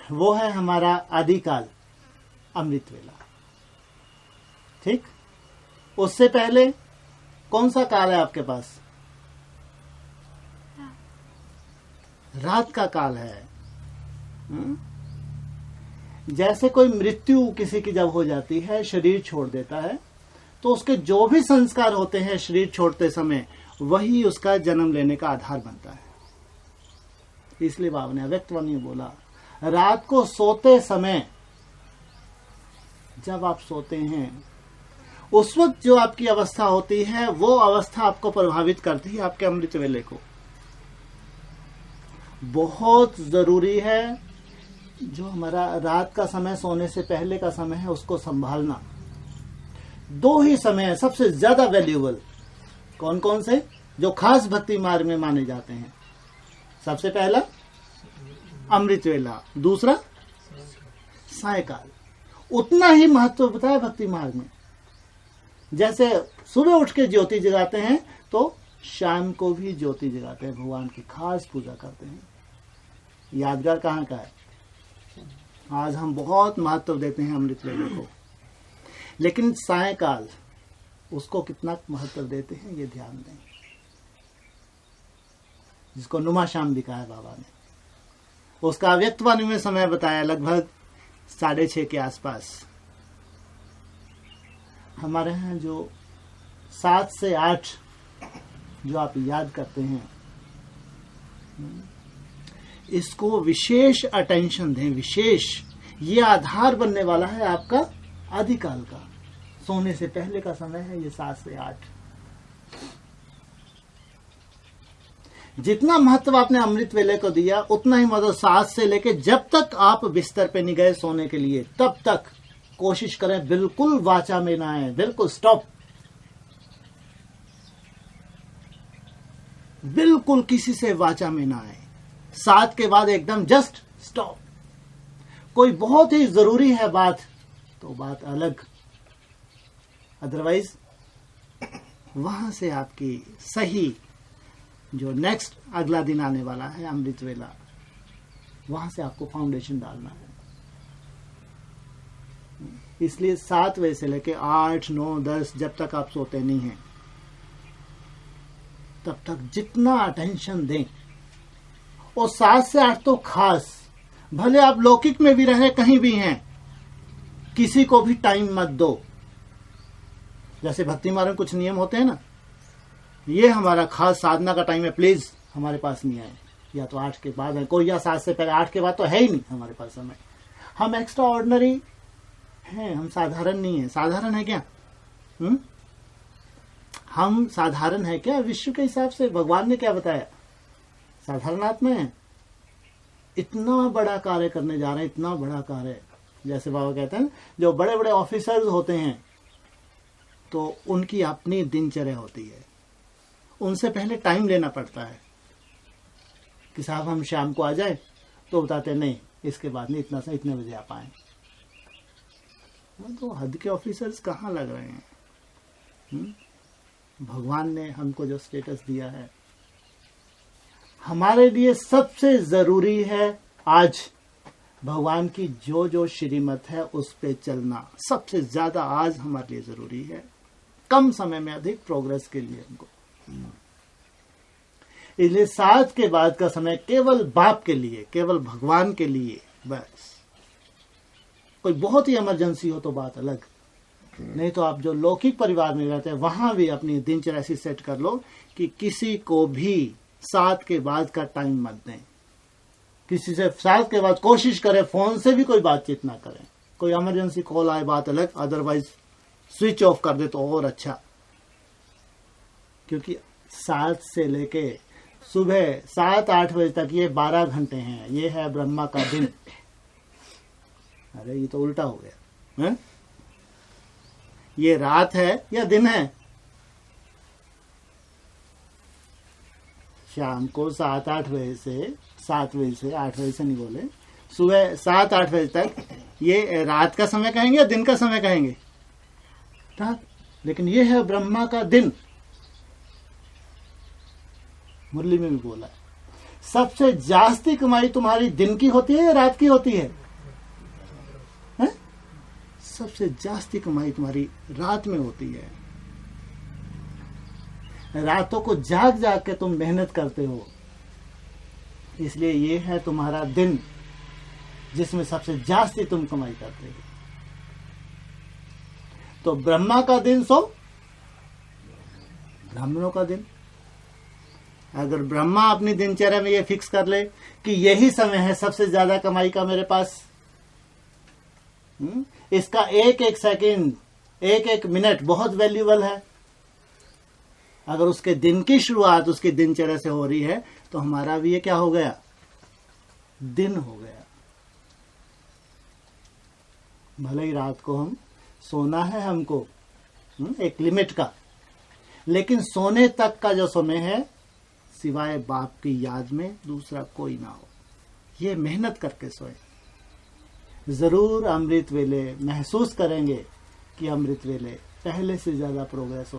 वो है हमारा आदिकाल, अमृत वेला। ठीक, उससे पहले कौन सा काल है आपके पास? रात का काल है। जैसे कोई मृत्यु किसी की जब हो जाती है, शरीर छोड़ देता है, तो उसके जो भी संस्कार होते हैं शरीर छोड़ते समय, वही उसका जन्म लेने का आधार बनता है। इसलिए बाबा ने अव्यक्तवाणी बोला, रात को सोते समय, जब आप सोते हैं उस वक्त जो आपकी अवस्था होती है, वो अवस्था आपको प्रभावित करती है आपके अमृत वेले को। बहुत जरूरी है जो हमारा रात का समय, सोने से पहले का समय है, उसको संभालना। दो ही समय है सबसे ज्यादा वैल्यूएबल। कौन कौन से? जो खास भक्ति मार्ग में माने जाते हैं। सबसे पहला अमृत वेला, दूसरा सायकाल। उतना ही महत्व बताया भक्ति मार्ग में। जैसे सुबह उठ के ज्योति जगाते हैं, तो शाम को भी ज्योति जगाते हैं, भगवान की खास पूजा करते हैं। यादगार कहाँ का है? आज हम बहुत महत्व देते हैं अमृत वेले को, लेकिन सायकाल उसको कितना महत्व देते हैं ये ध्यान दें, जिसको नुमा शाम भी कहा है बाबा ने। उसका अव्यक्तवाणी में समय बताया लगभग 6:30 के आसपास। हमारे यहाँ जो 7 से 8 जो आप याद करते हैं, इसको विशेष अटेंशन दें, विशेष। ये आधार बनने वाला है आपका आदिकाल का। सोने से पहले का समय है ये 7 से 8। जितना महत्व आपने अमृत वेले को दिया, उतना ही मतलब 7 से लेके जब तक आप बिस्तर पे नहीं गए सोने के लिए, तब तक कोशिश करें बिल्कुल वाचा में ना आए, बिल्कुल स्टॉप, बिल्कुल किसी से वाचा में ना आए। 7 के बाद एकदम जस्ट स्टॉप। कोई बहुत ही जरूरी है बात, तो बात अलग, अदरवाइज वहां से आपकी सही जो नेक्स्ट अगला दिन आने वाला है अमृत वेला, वहां से आपको फाउंडेशन डालना है। इसलिए 7 बजे से लेके 8, 9, 10 जब तक आप सोते नहीं हैं, तब तक जितना अटेंशन दें। और 7 से 8 तो खास, भले आप लौकिक में भी रहे, कहीं भी हैं, किसी को भी टाइम मत दो। जैसे भक्ति मार्ग में कुछ नियम होते हैं ना, ये हमारा खास साधना का टाइम है, प्लीज हमारे पास नहीं आए, या तो 8 के बाद है कोई, या 7 से पहले। 8 के बाद तो है ही नहीं हमारे पास समय। हम एक्स्ट्रा ऑर्डिनरी हैं, हम साधारण नहीं है। साधारण है क्या? हम साधारण है क्या? विश्व के हिसाब से भगवान ने क्या बताया? साधारण आत्मा है। इतना बड़ा कार्य करने जा रहे हैं, इतना बड़ा कार्य। जैसे बाबा कहते हैं, जो बड़े बड़े ऑफिसर्स होते हैं, तो उनकी अपनी दिनचर्या होती है, उनसे पहले टाइम लेना पड़ता है कि साहब हम शाम को आ जाए, तो बताते नहीं इसके बाद नहीं, इतना से इतने बजे आप आए। तो हद के ऑफिसर्स कहाँ लग रहे हैं? भगवान ने हमको जो स्टेटस दिया है, हमारे लिए सबसे जरूरी है आज भगवान की जो जो श्रीमत है उस पे चलना। सबसे ज्यादा आज हमारे लिए जरूरी है, कम समय में अधिक प्रोग्रेस के लिए हमको। इसलिए 7 के बाद का समय केवल बाप के लिए, केवल भगवान के लिए बस। कोई बहुत ही इमरजेंसी हो तो बात अलग, नहीं तो आप जो लौकिक परिवार में रहते हैं, वहां भी अपनी दिनचर्या ऐसी सेट कर लो कि किसी को भी 7 के बाद का टाइम मत दें। किसी से 7 के बाद कोशिश करें फोन से भी कोई बातचीत ना करें। कोई इमरजेंसी कॉल आए बात अलग, अदरवाइज स्विच ऑफ कर दे तो और अच्छा। क्योंकि 7 से लेके सुबह 7-8 बजे तक ये 12 घंटे हैं। ये है ब्रह्मा का दिन। अरे ये तो उल्टा हो गया है? ये रात है या दिन है? शाम को 7-8 बजे से, 7 बजे से 8 बजे से नहीं बोले, सुबह 7-8 बजे तक ये रात का समय कहेंगे या दिन का समय कहेंगे? रात। लेकिन ये है ब्रह्मा का दिन। मुरली में भी बोला है सबसे जास्ती कमाई तुम्हारी दिन की होती है या रात की होती है? हैं? सबसे जास्ती कमाई तुम्हारी रात में होती है। रातों को जाग जाग के तुम मेहनत करते हो, इसलिए ये है तुम्हारा दिन जिसमें सबसे जास्ती तुम कमाई करते हो। तो ब्रह्मा का दिन सो ब्राह्मणों का दिन। अगर ब्रह्मा अपनी दिनचर्या में ये फिक्स कर ले कि यही समय है सबसे ज्यादा कमाई का मेरे पास, इसका एक एक सेकंड, एक एक मिनट बहुत वैल्यूएबल है, अगर उसके दिन की शुरुआत उसकी दिनचर्या से हो रही है तो हमारा भी ये क्या हो गया? दिन हो गया। भले ही रात को हम सोना है हमको एक लिमिट का, लेकिन सोने तक का जो समय है सिवाय बाप की याद में दूसरा कोई ना हो, ये मेहनत करके सोए। जरूर अमृत वेले महसूस करेंगे कि अमृत वेले पहले से ज्यादा प्रोग्रेस हो।